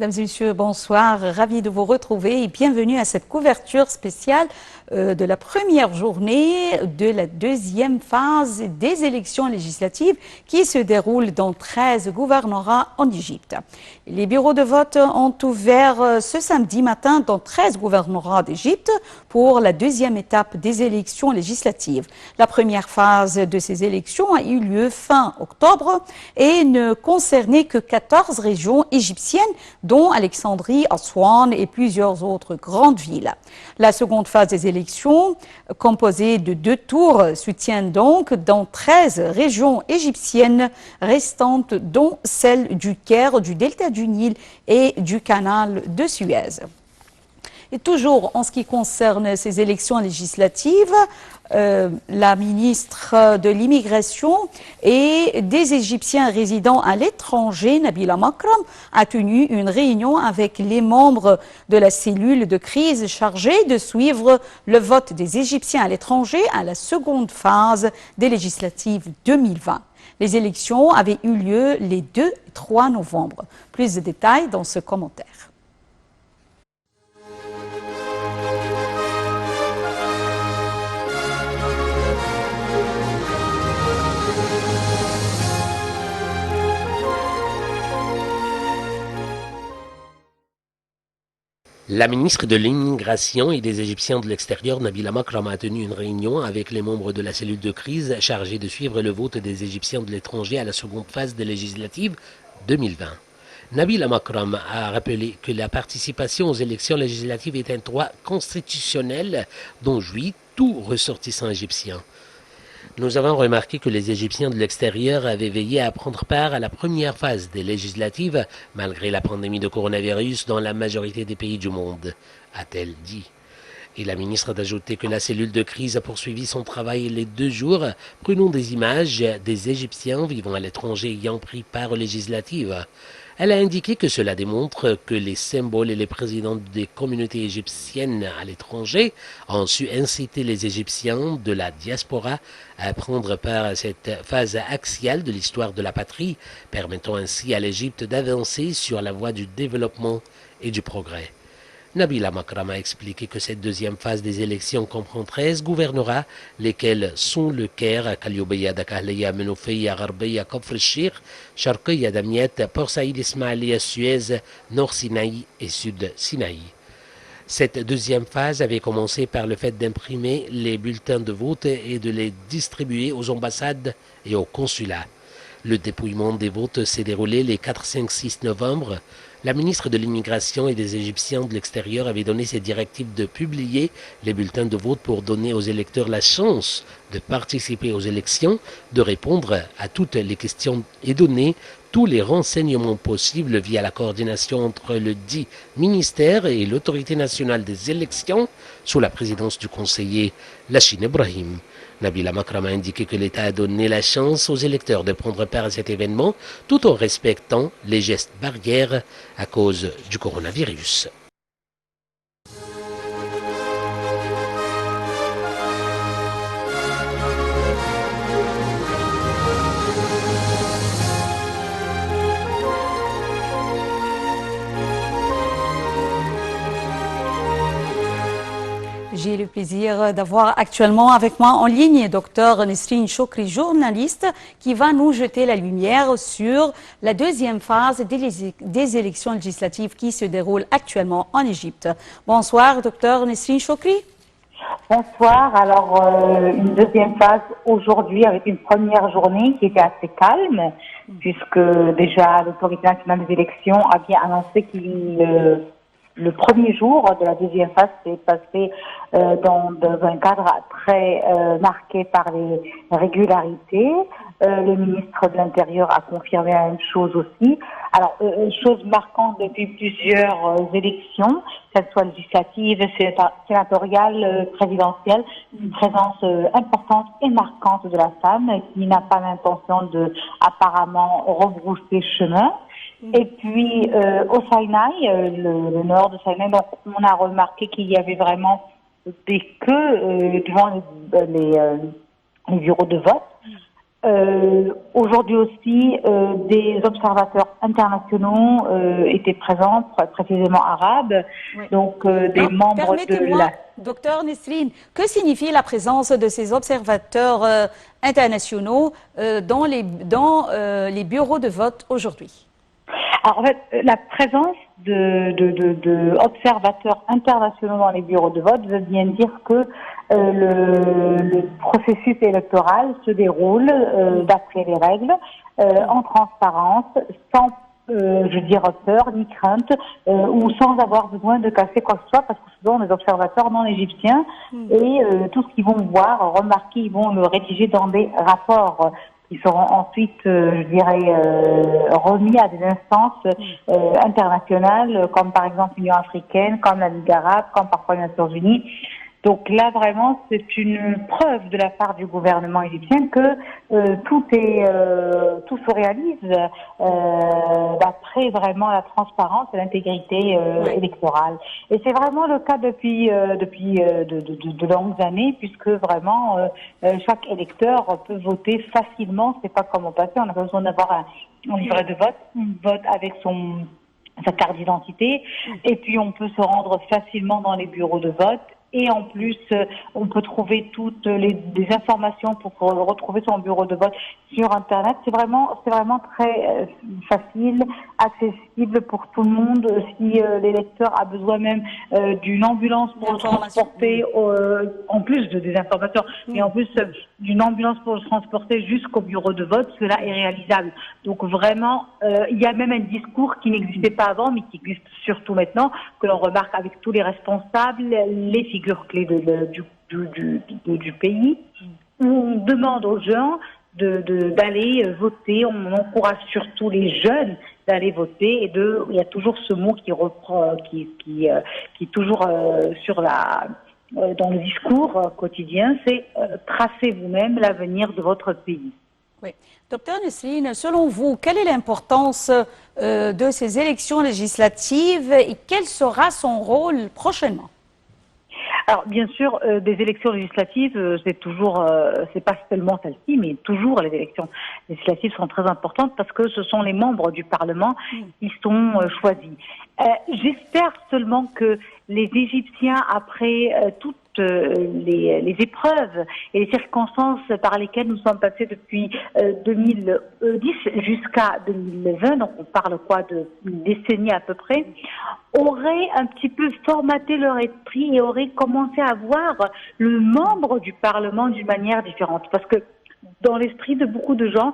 Mesdames et messieurs, bonsoir. Ravi de vous retrouver et bienvenue à cette couverture spéciale de la première journée de la deuxième phase des élections législatives qui se déroulent dans 13 gouvernorats en Égypte. Les bureaux de vote ont ouvert ce samedi matin dans 13 gouvernorats d'Égypte pour la deuxième étape des élections législatives. La première phase de ces élections a eu lieu fin octobre et ne concernait que 14 régions égyptiennes, dont Alexandrie, Aswan et plusieurs autres grandes villes. La seconde phase des élections, composée de 2 tours, se tient donc dans 13 régions égyptiennes restantes, dont celles du Caire, du delta du Nil et du canal de Suez. Et toujours en ce qui concerne ces élections législatives, la ministre de l'Immigration et des Égyptiens résidant à l'étranger, Nabila Makram, a tenu une réunion avec les membres de la cellule de crise chargée de suivre le vote des Égyptiens à l'étranger à la seconde phase des législatives 2020. Les élections avaient eu lieu les 2 et 3 novembre. Plus de détails dans ce commentaire. La ministre de l'Immigration et des Égyptiens de l'extérieur, Nabila Makram, a tenu une réunion avec les membres de la cellule de crise chargée de suivre le vote des Égyptiens de l'étranger à la seconde phase des législatives 2020. Nabila Makram a rappelé que la participation aux élections législatives est un droit constitutionnel dont jouit tout ressortissant égyptien. Nous avons remarqué que les Égyptiens de l'extérieur avaient veillé à prendre part à la première phase des législatives, malgré la pandémie de coronavirus dans la majorité des pays du monde, a-t-elle dit. Et la ministre d'ajouter que la cellule de crise a poursuivi son travail les 2 jours, prenant des images des Égyptiens vivant à l'étranger ayant pris part aux législatives. Elle a indiqué que cela démontre que les symboles et les présidents des communautés égyptiennes à l'étranger ont su inciter les Égyptiens de la diaspora à prendre part à cette phase axiale de l'histoire de la patrie, permettant ainsi à l'Égypte d'avancer sur la voie du développement et du progrès. Nabila Makram a expliqué que cette deuxième phase des élections comprend 13 gouvernorats, lesquels sont le Caire, Kaliobeya, Dakahleya, Menofeya, Garbeya, Kafr el-Sheikh, Sharqiya, Damiette, Port Saïd, Ismaïlia, Suez, Nord Sinaï et Sud Sinaï. Cette deuxième phase avait commencé par le fait d'imprimer les bulletins de vote et de les distribuer aux ambassades et aux consulats. Le dépouillement des votes s'est déroulé les 4, 5, 6 novembre. La ministre de l'Immigration et des Égyptiens de l'extérieur avait donné ses directives de publier les bulletins de vote pour donner aux électeurs la chance de participer aux élections, de répondre à toutes les questions et donner tous les renseignements possibles via la coordination entre le dit ministère et l'Autorité nationale des élections sous la présidence du conseiller Lachine Ibrahim. Nabila Makram a indiqué que l'État a donné la chance aux électeurs de prendre part à cet événement tout en respectant les gestes barrières à cause du coronavirus. J'ai le plaisir d'avoir actuellement avec moi en ligne Dr Nesrine Chokri, journaliste, qui va nous jeter la lumière sur la deuxième phase des élections législatives qui se déroulent actuellement en Égypte. Bonsoir, Dr Nesrine Chokri. Bonsoir. Alors, une deuxième phase aujourd'hui avec une première journée qui était assez calme, puisque déjà l'Autorité nationale des élections a bien annoncé qu'il le premier jour de la deuxième phase s'est passé dans un cadre très marqué par les régularités. Le ministre de l'Intérieur a confirmé la même chose aussi. Alors, chose marquante depuis plusieurs élections, qu'elles soient législatives, sénatoriales, présidentielles, une présence importante et marquante de la femme qui n'a pas l'intention de apparemment rebrousser chemin. Et puis au Sinaï, le nord de Sinaï, donc on a remarqué qu'il y avait vraiment des queues devant les bureaux de vote. Aujourd'hui aussi, des observateurs internationaux étaient présents, précisément arabes, Oui. donc des Alors, membres de permettez-moi, la... docteur Nesrine, que signifie la présence de ces observateurs internationaux dans les bureaux de vote aujourd'hui? Alors, en fait, la présence de observateurs internationaux dans les bureaux de vote veut bien dire que le processus électoral se déroule d'après les règles, en transparence, sans je dire peur ni crainte, ou sans avoir besoin de casser quoi que ce soit, parce que ce sont des observateurs non égyptiens, et tout ce qu'ils vont voir, remarquer, ils vont le rédiger dans des rapports qui seront ensuite, je dirais, remis à des instances internationales, comme par exemple l'Union africaine, comme la Ligue arabe, comme parfois les Nations unies. Donc là, vraiment, c'est une preuve de la part du gouvernement égyptien que tout se réalise d'après vraiment la transparence et l'intégrité électorale. Et c'est vraiment le cas depuis de longues années, puisque vraiment chaque électeur peut voter facilement. C'est pas comme au passé, on n'a pas besoin d'avoir un livret de vote, on vote avec sa carte d'identité, et puis on peut se rendre facilement dans les bureaux de vote. Et en plus, on peut trouver toutes des informations pour retrouver son bureau de vote sur Internet. C'est vraiment très facile, accessible pour tout le monde. Si l'électeur a besoin même d'une ambulance pour le transporter, en plus des informations, mais en plus d'une ambulance pour le transporter jusqu'au bureau de vote, cela est réalisable. Donc vraiment, il y a même un discours qui n'existait pas avant, mais qui existe surtout maintenant, que l'on remarque avec tous les responsables, les figures clés du pays, où on demande aux gens d'aller voter. On encourage surtout les jeunes d'aller voter, et il y a toujours ce mot qui reprend, qui est toujours dans le discours quotidien, c'est tracez vous-même l'avenir de votre pays. Oui. Docteur Nesrine, selon vous, quelle est l'importance de ces élections législatives et quel sera son rôle prochainement? Alors, bien sûr, des élections législatives, c'est pas seulement celle-ci, mais toujours les élections législatives sont très importantes parce que ce sont les membres du Parlement qui sont choisis. J'espère seulement que les Égyptiens, après toutes les épreuves et les circonstances par lesquelles nous sommes passés depuis 2010 jusqu'à 2020, donc on parle d'une décennie à peu près, auraient un petit peu formaté leur esprit et auraient commencé à voir le membre du Parlement d'une manière différente. Parce que dans l'esprit de beaucoup de gens,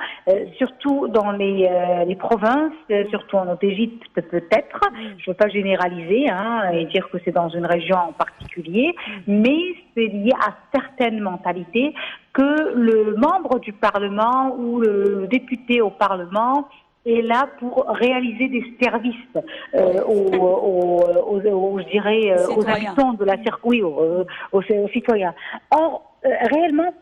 surtout dans les provinces, surtout en Haute-Égypte peut-être, je ne veux pas généraliser et dire que c'est dans une région en particulier, mais c'est lié à certaines mentalités que le membre du Parlement ou le député au Parlement est là pour réaliser des services aux habitants de la circuit, aux citoyens. Or, réellement,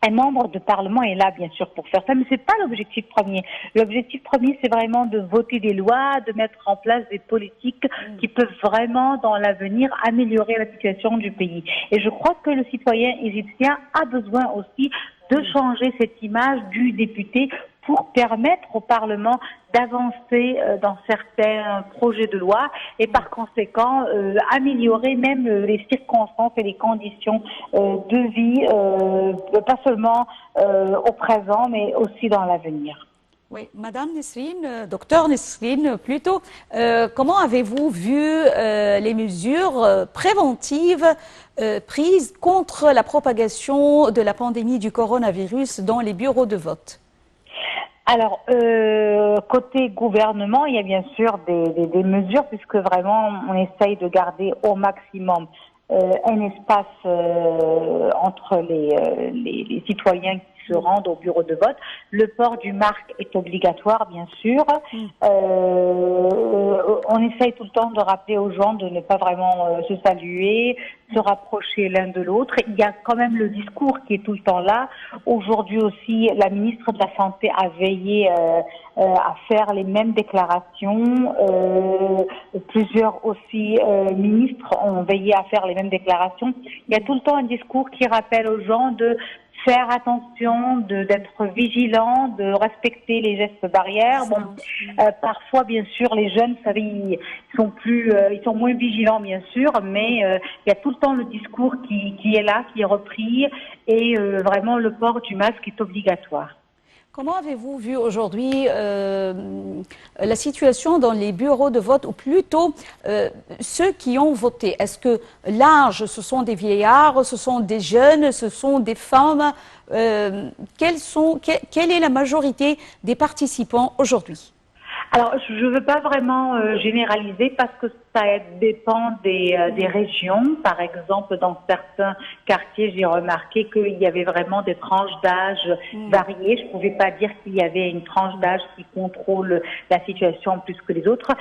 un membre de Parlement est là, bien sûr, pour faire ça, mais c'est pas l'objectif premier. L'objectif premier, c'est vraiment de voter des lois, de mettre en place des politiques qui peuvent vraiment, dans l'avenir, améliorer la situation du pays. Et je crois que le citoyen égyptien a besoin aussi de changer cette image du député pour permettre au Parlement d'avancer dans certains projets de loi et par conséquent améliorer même les circonstances et les conditions de vie, pas seulement au présent mais aussi dans l'avenir. Oui, Madame Nesrine, docteur Nesrine, plutôt, comment avez-vous vu les mesures préventives prises contre la propagation de la pandémie du coronavirus dans les bureaux de vote? Alors, côté gouvernement, il y a bien sûr des mesures, puisque vraiment, on essaye de garder au maximum un espace entre les citoyens qui se rendent au bureau de vote. Le port du masque est obligatoire, bien sûr. On essaye tout le temps de rappeler aux gens de ne pas vraiment se saluer, se rapprocher l'un de l'autre. Il y a quand même le discours qui est tout le temps là. Aujourd'hui aussi, la ministre de la Santé a veillé à faire les mêmes déclarations. Plusieurs aussi ministres ont veillé à faire les mêmes déclarations. Il y a tout le temps un discours qui rappelle aux gens de faire attention, d'être vigilant, de respecter les gestes barrières. Bon, parfois, bien sûr, les jeunes, vous savez, ils sont moins vigilants, bien sûr, mais il y a tout le temps le discours qui est là, qui est repris, et vraiment le port du masque est obligatoire. Comment avez-vous vu aujourd'hui la situation dans les bureaux de vote, ou plutôt ceux qui ont voté? Est-ce que l'âge, ce sont des vieillards, ce sont des jeunes, ce sont des femmes? Quelle est la majorité des participants aujourd'hui? Alors, je ne veux pas vraiment généraliser parce que ça dépend des régions. Par exemple, dans certains quartiers, j'ai remarqué qu'il y avait vraiment des tranches d'âge variées. Je ne pouvais pas dire qu'il y avait une tranche d'âge qui contrôle la situation plus que les autres.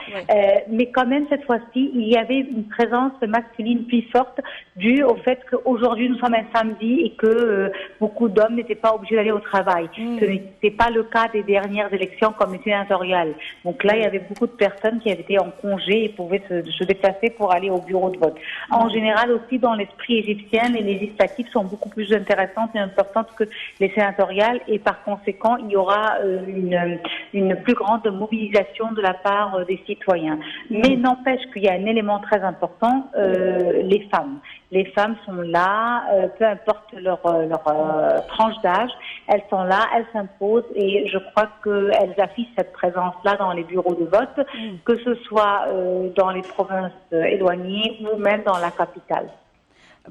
Mais quand même, cette fois-ci, il y avait une présence masculine plus forte due au fait qu'aujourd'hui, nous sommes un samedi et que beaucoup d'hommes n'étaient pas obligés d'aller au travail. Ce n'était pas le cas des dernières élections comme les sénatoriales. Donc là, il y avait beaucoup de personnes qui avaient été en congé et pouvaient se déplacer pour aller au bureau de vote. En général aussi, dans l'esprit égyptien, les législatives sont beaucoup plus intéressantes et importantes que les sénatoriales, et par conséquent, il y aura une plus grande mobilisation de la part des citoyens. Mais n'empêche qu'il y a un élément très important, les femmes. Les femmes sont là, peu importe leur tranche d'âge, elles sont là, elles s'imposent, et je crois qu'elles affichent cette présence-là dans les bureaux de vote, que ce soit dans les provinces éloignées ou même dans la capitale.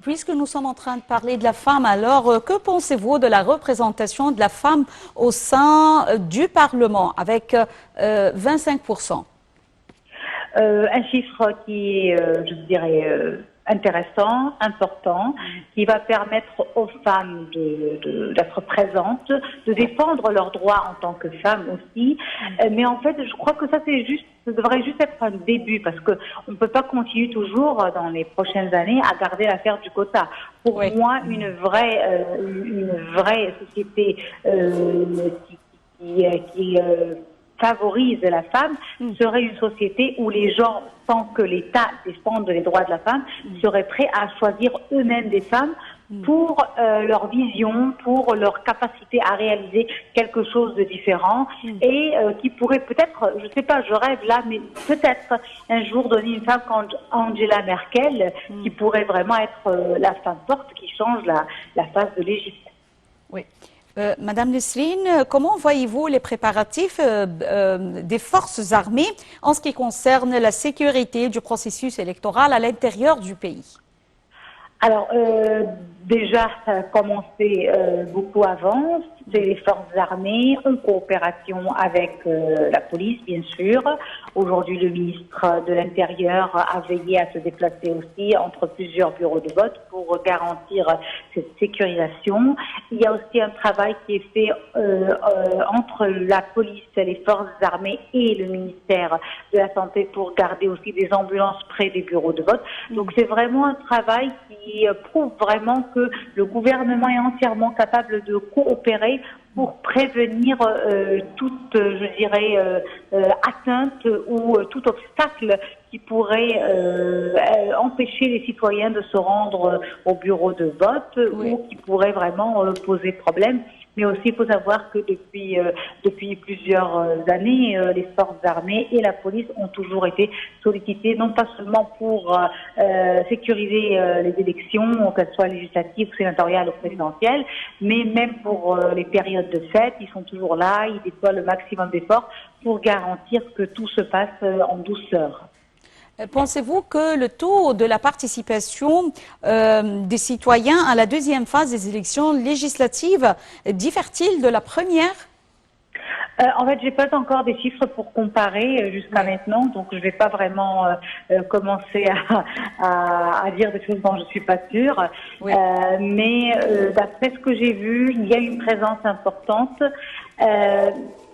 Puisque nous sommes en train de parler de la femme, alors que pensez-vous de la représentation de la femme au sein du Parlement avec 25%? Un chiffre qui est, je dirais, intéressant, important, qui va permettre aux femmes d'être présentes, de défendre leurs droits en tant que femmes aussi. Mais en fait, je crois que ça devrait juste être un début, parce que on ne peut pas continuer toujours dans les prochaines années à garder l'affaire du quota. Pour moi, une vraie société qui favorise la femme serait une société où les gens, sans que l'État défende les droits de la femme, seraient prêts à choisir eux-mêmes des femmes pour leur vision, pour leur capacité à réaliser quelque chose de différent, et qui pourrait peut-être, je ne sais pas, je rêve là, mais peut-être un jour donner une femme comme Angela Merkel, qui pourrait vraiment être la femme forte qui change la face de l'Égypte. Oui. Madame Nesrine, comment voyez-vous les préparatifs des forces armées en ce qui concerne la sécurité du processus électoral à l'intérieur du pays? Alors, déjà, ça a commencé beaucoup avant. C'est les forces armées en coopération avec la police, bien sûr. Aujourd'hui, le ministre de l'Intérieur a veillé à se déplacer aussi entre plusieurs bureaux de vote pour garantir cette sécurisation. Il y a aussi un travail qui est fait entre la police, les forces armées et le ministère de la Santé pour garder aussi des ambulances près des bureaux de vote. Donc, c'est vraiment un travail qui prouve vraiment que le gouvernement est entièrement capable de coopérer pour prévenir toute, je dirais, atteinte ou tout obstacle qui pourrait empêcher les citoyens de se rendre au bureau de vote, ou qui pourrait vraiment poser problème. Mais aussi, il faut savoir que depuis plusieurs années, les forces armées et la police ont toujours été sollicitées, non pas seulement pour sécuriser les élections, qu'elles soient législatives, sénatoriales ou présidentielles, mais même pour les périodes de fête. Ils sont toujours là, ils déploient le maximum d'efforts pour garantir que tout se passe en douceur. Pensez-vous que le taux de la participation des citoyens à la deuxième phase des élections législatives diffère-t-il de la première? En fait, j'ai pas encore des chiffres pour comparer jusqu'à maintenant, donc je vais pas vraiment commencer à dire des choses dont je suis pas sûre. Mais d'après ce que j'ai vu, il y a une présence importante.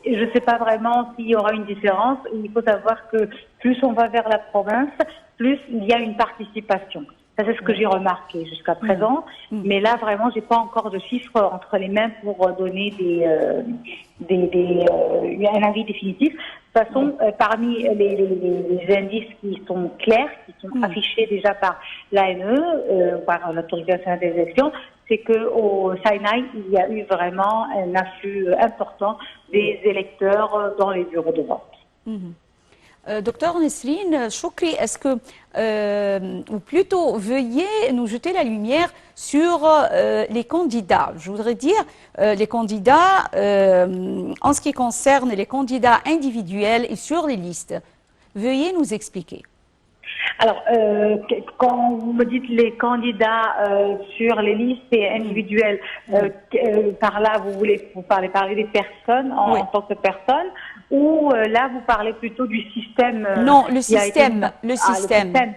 Je ne sais pas vraiment s'il y aura une différence. Il faut savoir que plus on va vers la province, plus il y a une participation. Ça, c'est ce que j'ai remarqué jusqu'à présent. Mais là, vraiment, j'ai pas encore de chiffres entre les mains pour donner un avis définitif. De toute façon, parmi les indices qui sont clairs, qui sont affichés déjà par l'ANE, par l'Autorité nationale des élections, c'est qu'au Sinaï, il y a eu vraiment un afflux important des électeurs dans les bureaux de vote. Docteur Nesrine Choukri, est-ce que, ou plutôt, veuillez nous jeter la lumière sur les candidats. Je voudrais dire les candidats, en ce qui concerne les candidats individuels et sur les listes. Veuillez nous expliquer. Alors, quand vous me dites les candidats sur les listes individuelles, par là, vous parlez des personnes en tant que personnes, ou là, vous parlez plutôt du système Non, le système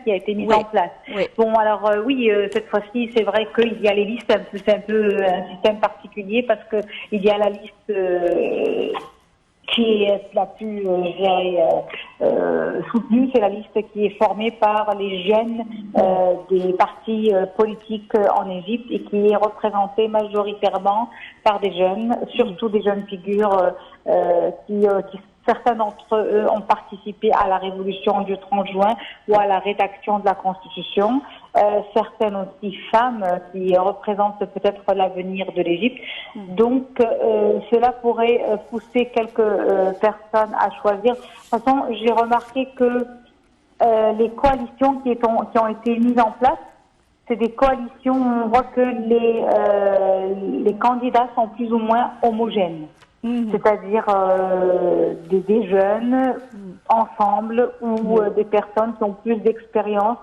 qui a été mis en place. Oui. Bon, alors oui, cette fois-ci, c'est vrai qu'il y a les listes, c'est un peu un système particulier parce que il y a la liste qui est la plus soutenue, c'est la liste qui est formée par les jeunes des partis politiques en Égypte et qui est représentée majoritairement par des jeunes, surtout des jeunes figures qui certains d'entre eux ont participé à la révolution du 30 juin ou à la rédaction de la Constitution. Certaines aussi femmes qui représentent peut-être l'avenir de l'Égypte. Donc, cela pourrait pousser quelques personnes à choisir. De toute façon, j'ai remarqué que les coalitions qui ont été mises en place, c'est des coalitions où on voit que les candidats sont plus ou moins homogènes. C'est-à-dire des jeunes ensemble ou des personnes qui ont plus d'expérience,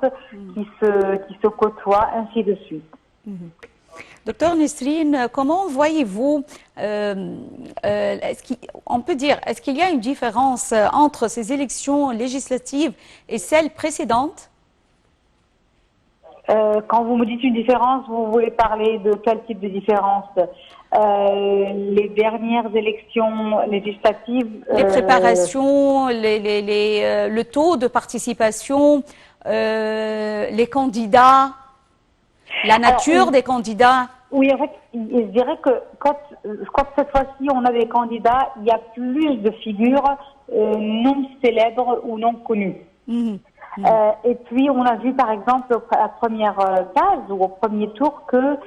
qui se côtoient, ainsi de suite. Docteur Nesrine, comment voyez-vous, on peut dire, est-ce qu'il y a une différence entre ces élections législatives et celles précédentes? Quand vous me dites une différence, vous voulez parler de quel type de différence? Les dernières élections législatives... Les préparations, le taux de participation, les candidats, la nature des candidats. Oui, en fait, je dirais que quand cette fois-ci on a des candidats, il y a plus de figures non célèbres ou non connues. Et puis, on a vu, par exemple, à la première phase ou au premier tour que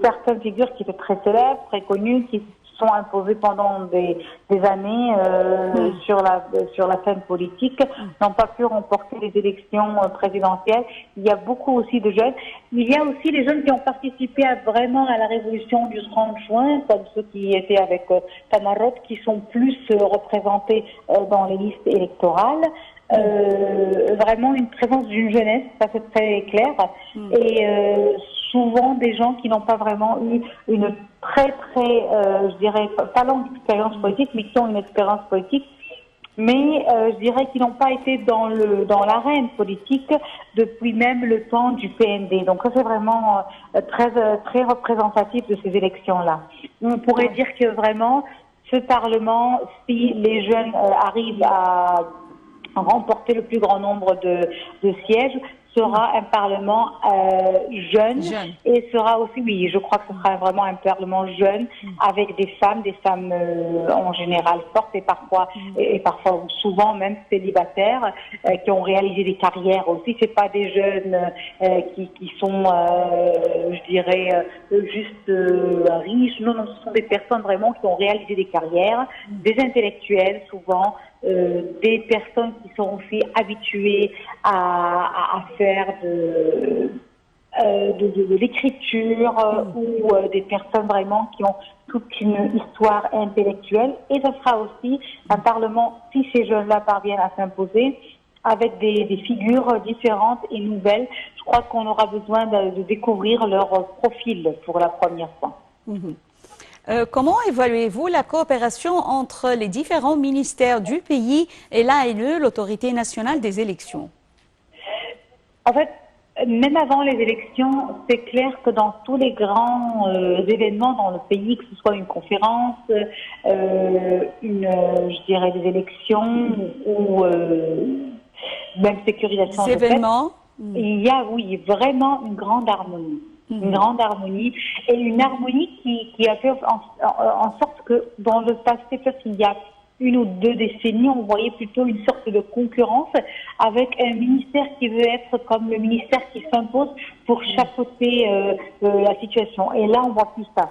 certaines figures qui étaient très célèbres, très connues, qui sont imposées pendant des années sur la scène politique, n'ont pas pu remporter les élections présidentielles. Il y a beaucoup aussi de jeunes. Il y a aussi les jeunes qui ont participé vraiment à la révolution du 30 juin, comme ceux qui étaient avec Tamarot, qui sont plus représentés dans les listes électorales. Vraiment une présence d'une jeunesse, ça c'est très clair, et souvent des gens qui n'ont pas vraiment eu une très, je dirais, pas longue expérience politique, mais qui ont une expérience politique, mais je dirais qu'ils n'ont pas été dans l'arène politique depuis même le temps du PND. Donc ça c'est vraiment très représentatif de ces élections-là. On pourrait dire que vraiment ce Parlement, si les jeunes arrivent à remporter le plus grand nombre de sièges, sera un Parlement jeune et sera aussi, oui, je crois que ce sera vraiment un Parlement jeune avec des femmes en général fortes et parfois souvent même célibataires qui ont réalisé des carrières aussi. C'est pas des jeunes qui sont, je dirais, juste riches. Non, ce sont des personnes vraiment qui ont réalisé des carrières, des intellectuels souvent. Des personnes qui sont aussi habituées à faire de l'écriture ou des personnes vraiment qui ont toute une histoire intellectuelle. Et ce sera aussi un Parlement, si ces jeunes-là parviennent à s'imposer, avec des figures différentes et nouvelles. Je crois qu'on aura besoin de découvrir leur profil pour la première fois. Comment évaluez-vous la coopération entre les différents ministères du pays et l'ANE, l'Autorité nationale des élections? En fait, même avant les élections, c'est clair que dans tous les grands événements dans le pays, que ce soit une conférence, je dirais des élections ou même sécurisation des événements, il y a, oui, vraiment une grande harmonie. une grande harmonie, et une harmonie qui a fait en sorte que dans le passé, peut-être il y a une ou deux décennies, on voyait plutôt une sorte de concurrence avec un ministère qui veut être comme le ministère qui s'impose pour chapeauter la situation. Et là, on voit plus ça.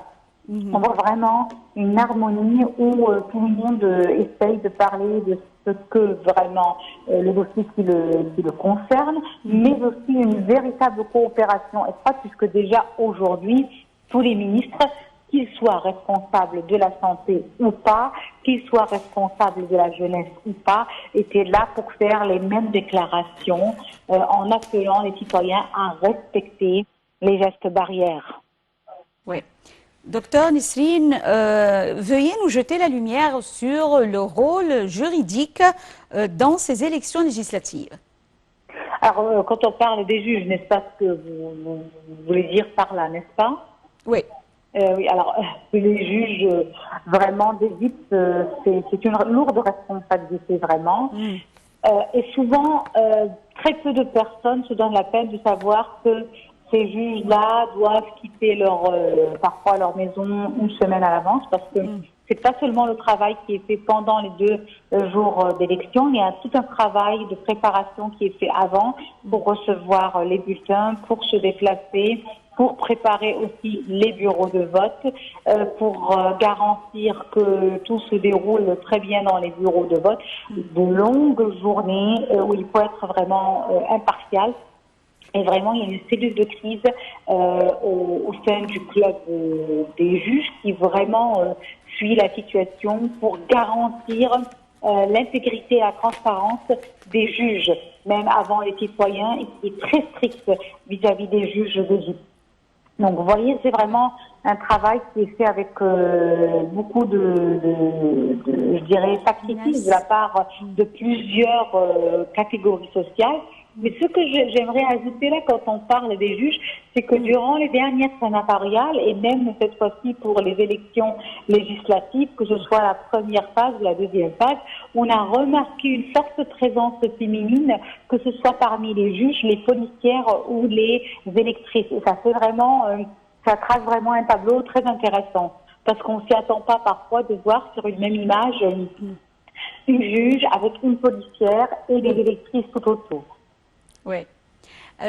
On voit vraiment une harmonie où tout le monde essaye de parler de ce que vraiment le dossier qui le concerne, mais aussi une véritable coopération étroite, puisque déjà aujourd'hui, tous les ministres, qu'ils soient responsables de la santé ou pas, qu'ils soient responsables de la jeunesse ou pas, étaient là pour faire les mêmes déclarations en appelant les citoyens à respecter les gestes barrières. Oui. Docteur Nisrine, veuillez nous jeter la lumière sur le rôle juridique dans ces élections législatives. Alors, quand on parle des juges, n'est-ce pas ce que vous voulez dire par là, n'est-ce pas? Oui. Oui, alors, les juges, vraiment, d'élite, c'est une lourde responsabilité, vraiment. Et souvent, très peu de personnes se donnent la peine de savoir que ces juges-là doivent quitter parfois leur maison une semaine à l'avance, parce que c'est pas seulement le travail qui est fait pendant les 2 jours d'élection, il y a tout un travail de préparation qui est fait avant pour recevoir les bulletins, pour se déplacer, pour préparer aussi les bureaux de vote, pour garantir que tout se déroule très bien dans les bureaux de vote. De longues journées où il faut être vraiment impartial. Et vraiment, il y a une cellule de crise au sein du club des juges qui vraiment suit la situation pour garantir l'intégrité et la transparence des juges, même avant les citoyens, et qui est très strict vis-à-vis des juges d'Égypte. Donc, vous voyez, c'est vraiment un travail qui est fait avec beaucoup je dirais, sacrifice de la part de plusieurs catégories sociales. Mais ce que j'aimerais ajouter là, quand on parle des juges, c'est que durant les dernières sénatoriales, et même cette fois-ci pour les élections législatives, que ce soit la première phase ou la deuxième phase, on a remarqué une forte présence féminine, que ce soit parmi les juges, les policières ou les électrices. Et ça fait vraiment, ça trace vraiment un tableau très intéressant, parce qu'on s'y attend pas parfois de voir sur une même image une juge avec une policière et des électrices tout autour. Oui.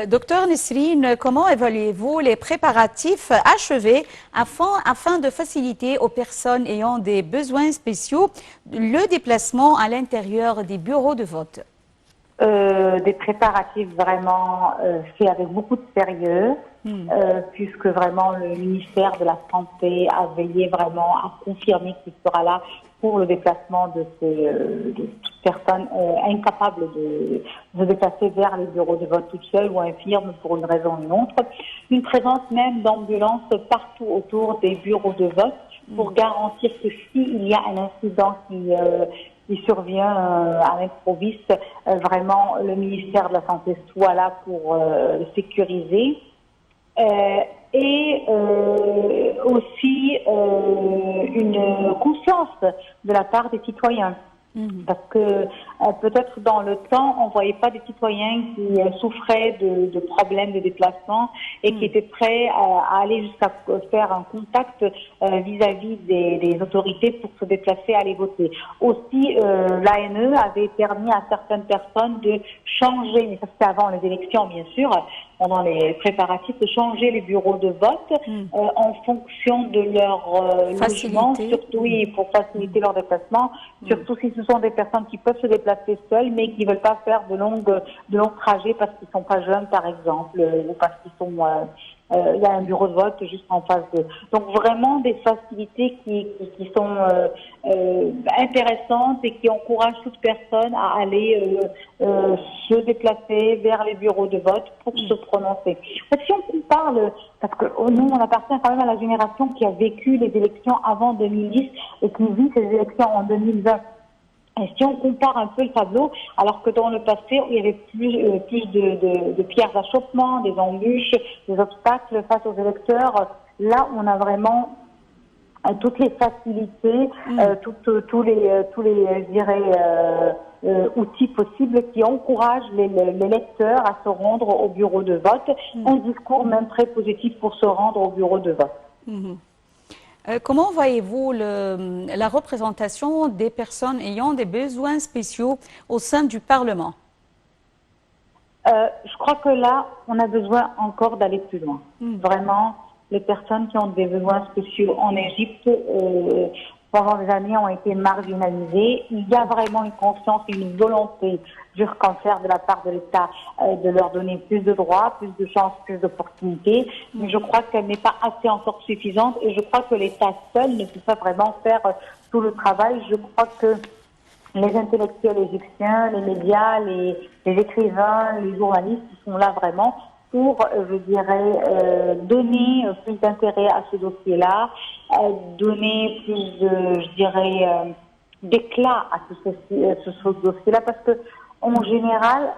Docteur Nisrine, comment évaluez-vous les préparatifs achevés afin de faciliter aux personnes ayant des besoins spéciaux le déplacement à l'intérieur des bureaux de vote? Des préparatifs vraiment faits avec beaucoup de sérieux, puisque vraiment le ministère de la Santé a veillé vraiment à confirmer qu'il sera là pour le déplacement de toutes personnes incapables de se déplacer vers les bureaux de vote toutes seules ou infirmes pour une raison ou une autre. Une présence même d'ambulances partout autour des bureaux de vote pour garantir que s'il y a un incident qui survient à l'improviste, vraiment le ministère de la Santé soit là pour le sécuriser. Et aussi une conscience de la part des citoyens. Parce que peut-être dans le temps, on ne voyait pas des citoyens qui souffraient de problèmes de déplacement et qui étaient prêts à aller jusqu'à faire un contact vis-à-vis des autorités pour se déplacer, aller voter. Aussi, l'ANE avait permis à certaines personnes de changer, mais ça c'était avant les élections bien sûr, pendant les préparatifs, de changer les bureaux de vote en fonction de leur logement, surtout pour faciliter leur déplacement, surtout si ce sont des personnes qui peuvent se déplacer seules, mais qui ne veulent pas faire de longs trajets parce qu'ils ne sont pas jeunes, par exemple, ou parce qu'ils sont... il y a un bureau de vote juste en face d'eux. Donc vraiment des facilités qui sont intéressantes et qui encouragent toute personne à aller se déplacer vers les bureaux de vote pour se prononcer. Si on compare, parce que nous on appartient quand même à la génération qui a vécu les élections avant 2010 et qui vit ces élections en 2020. Et si on compare un peu le tableau, alors que dans le passé, il y avait plus de pierres d'achoppement, des embûches, des obstacles face aux électeurs, là, on a vraiment toutes les facilités, tous les, je dirais, outils possibles qui encouragent les lecteurs à se rendre au bureau de vote. Un discours même très positif pour se rendre au bureau de vote. Comment voyez-vous la représentation des personnes ayant des besoins spéciaux au sein du Parlement? Je crois que là, on a besoin encore d'aller plus loin. Vraiment, les personnes qui ont des besoins spéciaux en Égypte, pendant des années, ont été marginalisées. Il y a vraiment une conscience et une volonté dur comme fer de la part de l'État de leur donner plus de droits, plus de chances, plus d'opportunités. Mais je crois qu'elle n'est pas assez encore suffisante et je crois que l'État seul ne peut pas vraiment faire tout le travail. Je crois que les intellectuels égyptiens, les médias, les écrivains, les journalistes sont là vraiment pour, je dirais, donner plus d'intérêt à ce dossier-là, donner plus de, je dirais, d'éclat à ce dossier-là, parce que en général,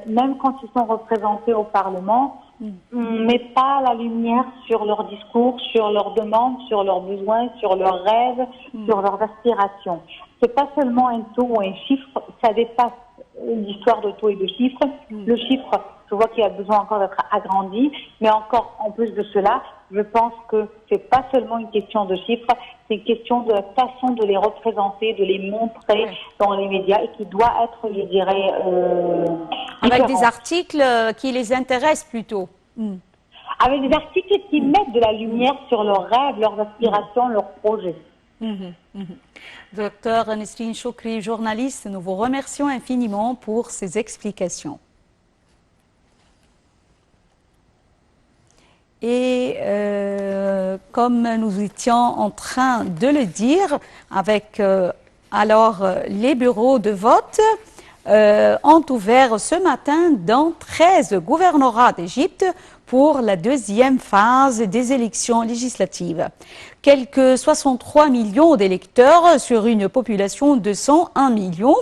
même quand ils sont représentés au Parlement, on ne met pas la lumière sur leurs discours, sur leurs demandes, sur leurs besoins, sur leurs rêves, sur leurs aspirations. C'est pas seulement un taux ou un chiffre, ça dépasse l'histoire de taux et de chiffres. Le chiffre, je vois qu'il a besoin encore d'être agrandi, mais encore en plus de cela, je pense que c'est pas seulement une question de chiffres, c'est une question de la façon de les représenter, de les montrer dans les médias et qui doit être, je dirais, avec différent. des articles qui les intéressent plutôt. Avec des articles qui mettent de la lumière sur leurs rêves, leurs aspirations, leurs projets. Docteur Nesrine Choukri, journaliste, nous vous remercions infiniment pour ces explications. Et comme nous étions en train de le dire, avec les bureaux de vote ont ouvert ce matin dans 13 gouvernorats d'Égypte pour la deuxième phase des élections législatives. Quelques 63 millions d'électeurs sur une population de 101 millions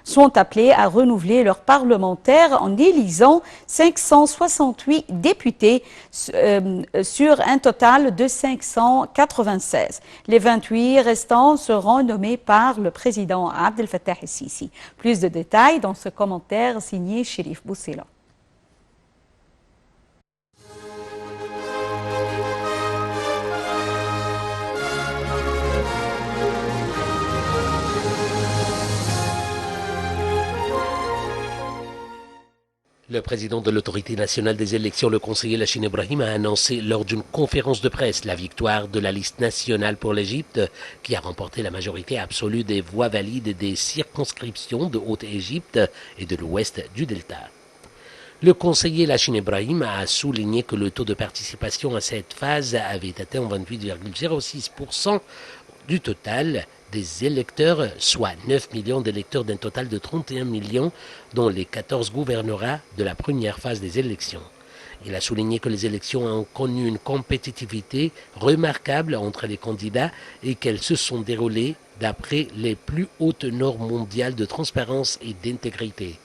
sont appelés à renouveler leurs parlementaires en élisant 568 députés sur un total de 596. Les 28 restants seront nommés par le président Abdel Fattah el-Sisi. Plus de détails dans ce commentaire signé Chérif Boussela. Le président de l'autorité nationale des élections, le conseiller Lachine Ibrahim, a annoncé lors d'une conférence de presse la victoire de la liste nationale pour l'Égypte, qui a remporté la majorité absolue des voix valides des circonscriptions de Haute-Égypte et de l'ouest du Delta. Le conseiller Lachine Ibrahim a souligné que le taux de participation à cette phase avait atteint 28,06% du total des électeurs, soit 9 millions d'électeurs d'un total de 31 millions, dont les 14 gouvernorats de la première phase des élections. Il a souligné que les élections ont connu une compétitivité remarquable entre les candidats et qu'elles se sont déroulées d'après les plus hautes normes mondiales de transparence et d'intégrité.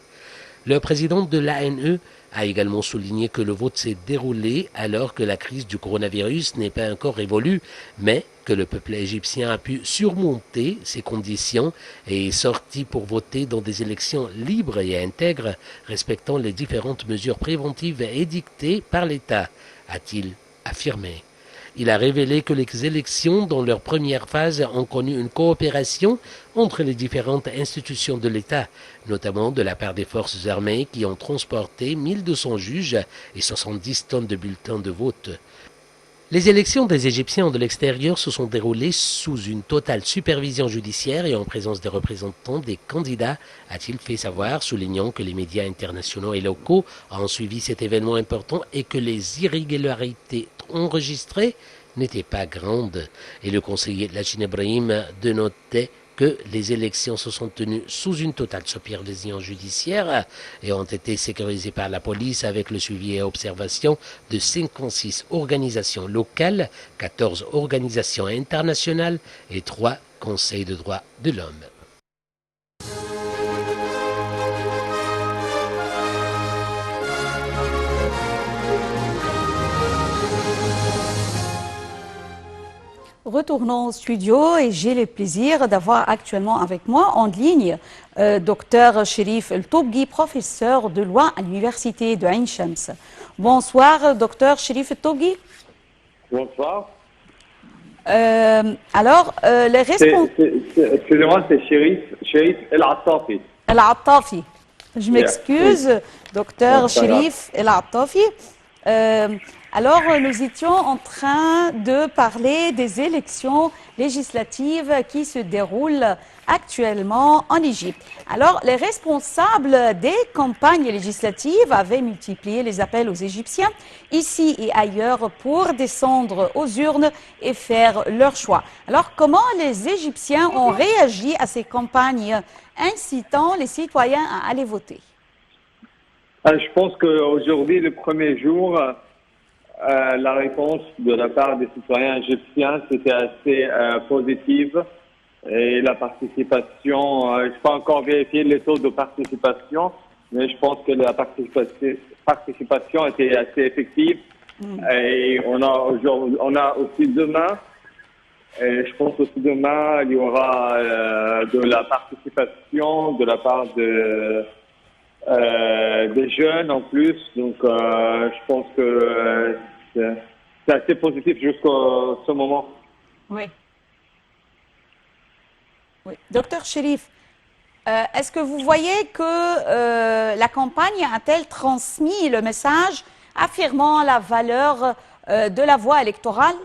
Le président de l'ANE a également souligné que le vote s'est déroulé alors que la crise du coronavirus n'est pas encore révolue, mais que le peuple égyptien a pu surmonter ces conditions et est sorti pour voter dans des élections libres et intègres, respectant les différentes mesures préventives édictées par l'État, a-t-il affirmé. Il a révélé que les élections, dans leur première phase, ont connu une coopération entre les différentes institutions de l'État, notamment de la part des forces armées qui ont transporté 1200 juges et 70 tonnes de bulletins de vote. Les élections des Égyptiens de l'extérieur se sont déroulées sous une totale supervision judiciaire et en présence des représentants des candidats, a-t-il fait savoir, soulignant que les médias internationaux et locaux ont suivi cet événement important et que les irrégularités enregistrées n'étaient pas grandes. Et le conseiller Lachine Ibrahim dénotait que les élections se sont tenues sous une totale supervision judiciaire et ont été sécurisées par la police avec le suivi et observation de 56 organisations locales, 14 organisations internationales et 3 conseils de droits de l'homme. retournons au studio et j'ai le plaisir d'avoir actuellement avec moi en ligne Dr Cherif El Toubgui, professeur de loi à l'université de Ain Shams. Bonsoir, Dr Cherif El Toubgui. Bonsoir. Alors, les responsables... Excusez-moi, c'est Cherif El Attafi. El Attafi. Je m'excuse, Dr Cherif El Attafi. Alors, nous étions en train de parler des élections législatives qui se déroulent actuellement en Égypte. Alors, les responsables des campagnes législatives avaient multiplié les appels aux Égyptiens, ici et ailleurs, pour descendre aux urnes et faire leur choix. Alors, comment les Égyptiens ont réagi à ces campagnes incitant les citoyens à aller voter? Je pense qu'aujourd'hui, le premier jour, la réponse de la part des citoyens égyptiens, c'était assez positive. Et la participation, je n'ai pas encore vérifié les taux de participation, mais je pense que la participation était assez effective. Et on a aussi demain, et je pense aussi demain, il y aura de la participation de la part des jeunes en plus. Donc, je pense que c'est assez positif jusqu'à ce moment. Oui. Oui. Docteur Cherif, est-ce que vous voyez que la campagne a-t-elle transmis le message affirmant la valeur de la voie électorale?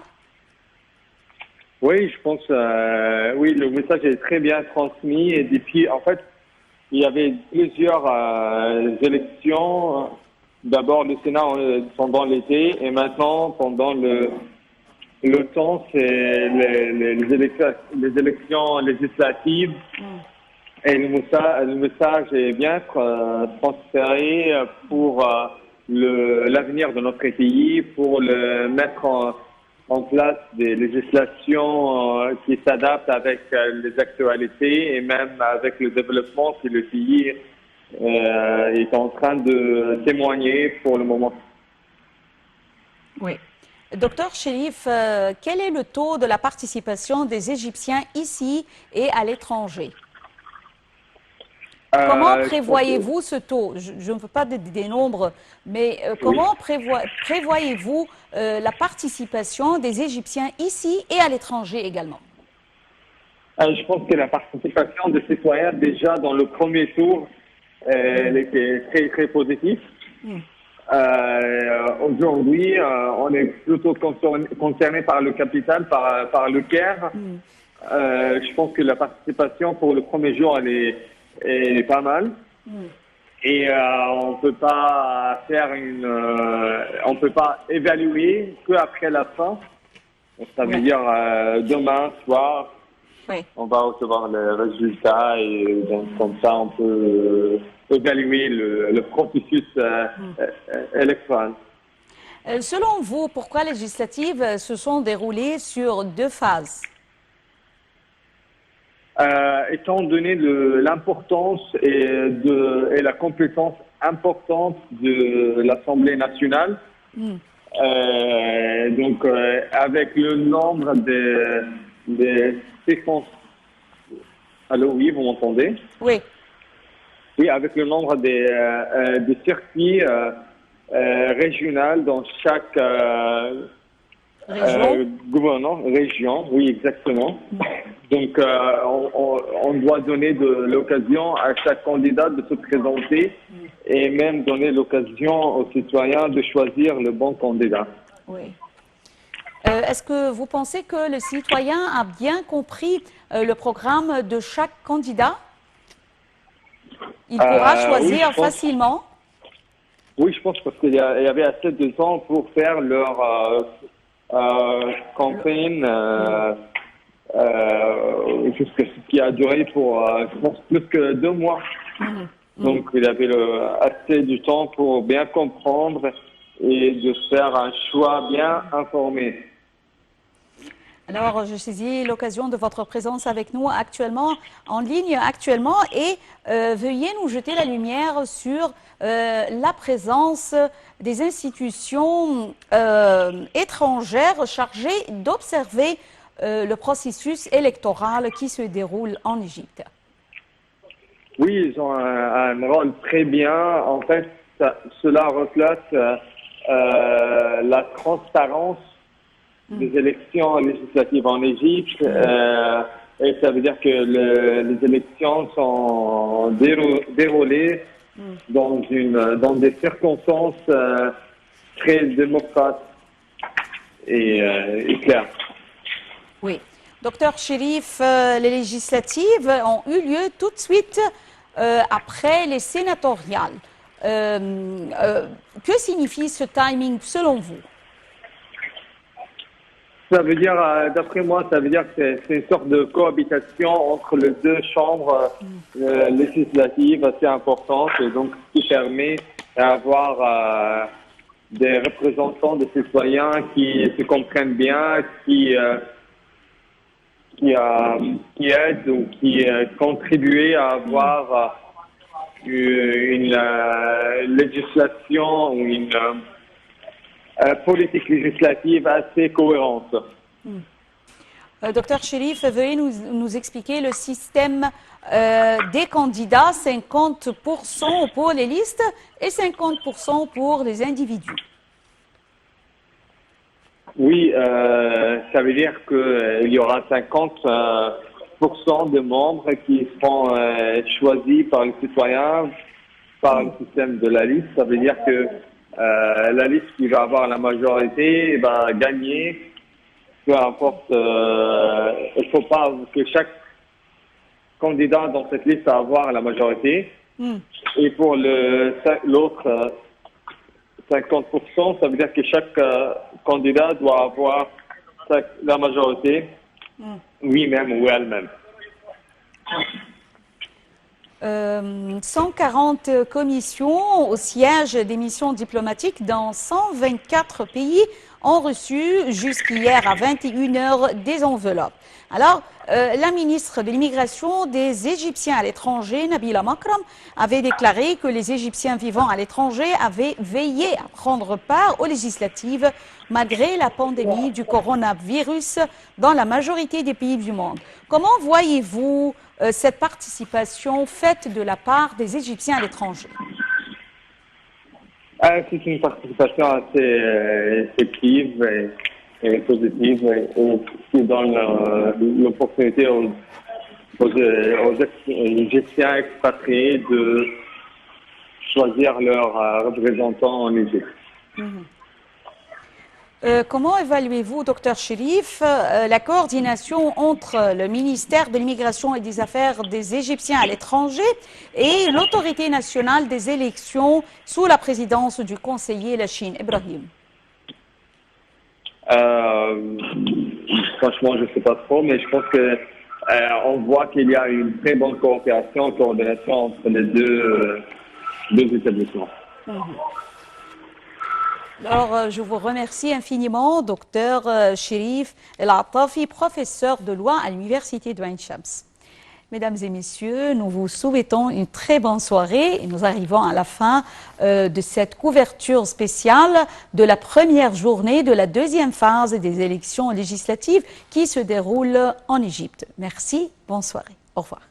Oui, je pense, oui, le message est très bien transmis. Et depuis, en fait, il y avait plusieurs élections. D'abord, le Sénat pendant l'été et maintenant, pendant le temps, c'est les élections législatives. Et le message est bien transféré pour l'avenir de notre pays, pour mettre en place des législations qui s'adaptent avec les actualités et même avec le développement que le pays est en train de témoigner pour le moment. Oui. Docteur Cherif, quel est le taux de la participation des Égyptiens ici et à l'étranger? Comment prévoyez-vous ce taux? Je ne veux pas des nombres, mais comment prévoyez-vous la participation des Égyptiens ici et à l'étranger également? Je pense que la participation des citoyens, déjà dans le premier tour, elle était très, très positive. Aujourd'hui, on est plutôt concerné par le capital, par le Caire. Je pense que la participation pour le premier jour, elle est pas mal. Et on peut pas on peut pas évaluer qu'après la fin. Ça veut dire demain soir, on va recevoir les résultats et donc comme ça on peut évaluer le processus électoral. Selon vous, pourquoi les législatives se sont déroulées sur 2 phases? Étant donné l'importance et la compétence importante de l'Assemblée nationale, donc avec le nombre des séquences... Allô, oui, vous m'entendez? Oui. Oui, avec le nombre des circuits régionaux dans chaque région, oui, exactement. Donc, on doit donner de l'occasion à chaque candidat de se présenter et même donner l'occasion aux citoyens de choisir le bon candidat. Oui. Est-ce que vous pensez que le citoyen a bien compris le programme de chaque candidat? Il pourra choisir facilement? Oui, je pense parce qu'il y avait assez de temps pour faire leur campagne, jusqu'à ce qui a duré pour, je pense, plus que 2 mois. Donc, il avait assez du temps pour bien comprendre et de faire un choix bien informé. Alors, je saisis l'occasion de votre présence avec nous actuellement, en ligne actuellement, et veuillez nous jeter la lumière sur la présence des institutions étrangères chargées d'observer le processus électoral qui se déroule en Égypte? Oui, ils ont un rôle très bien. En fait, cela reflète la transparence des élections législatives en Égypte. Et ça veut dire que les élections sont déroulées dans des circonstances très démocrates et claires. Oui. Docteur Chérif, les législatives ont eu lieu tout de suite après les sénatoriales. Que signifie ce timing selon vous? Ça veut dire, d'après moi, ça veut dire que c'est une sorte de cohabitation entre les deux chambres législatives assez importantes, et donc qui permet d'avoir des représentants des citoyens qui se comprennent bien, qui aident ou qui contribuent à avoir une législation ou une politique législative assez cohérente. Docteur Chérif, veuillez nous expliquer le système des candidats, 50% pour les listes et 50% pour les individus. Oui, ça veut dire qu'il y aura 50% de membres qui seront choisis par les citoyens par le système de la liste. Ça veut dire que la liste qui va avoir la majorité va gagner, peu importe. Il ne faut pas que chaque candidat dans cette liste va avoir la majorité. Et pour l'autre 50%, ça veut dire que chaque candidat doit avoir la majorité, lui-même ou elle-même. 140 commissions au siège des missions diplomatiques dans 124 pays ont reçu jusqu'hier à 21 h des enveloppes. Alors, la ministre de l'Immigration des Égyptiens à l'étranger, Nabila Makram, avait déclaré que les Égyptiens vivant à l'étranger avaient veillé à prendre part aux législatives malgré la pandémie du coronavirus dans la majorité des pays du monde. Comment voyez-vous cette participation faite de la part des Égyptiens à l'étranger? C'est une participation assez effective et positive et qui donne l'opportunité aux Égyptiens expatriés de choisir leurs représentants en Égypte. Comment évaluez-vous, docteur Chérif, la coordination entre le ministère de l'Immigration et des Affaires des Égyptiens à l'étranger et l'autorité nationale des élections sous la présidence du conseiller Lachine Ibrahim? Franchement, je ne sais pas trop, mais je pense que on voit qu'il y a une très bonne coordination entre les deux établissements. Alors, je vous remercie infiniment, docteur Chérif El Attafi, professeur de loi à l'Université de Ain Shams. Mesdames et messieurs, nous vous souhaitons une très bonne soirée et nous arrivons à la fin de cette couverture spéciale de la première journée de la deuxième phase des élections législatives qui se déroulent en Égypte. Merci, bonne soirée. Au revoir.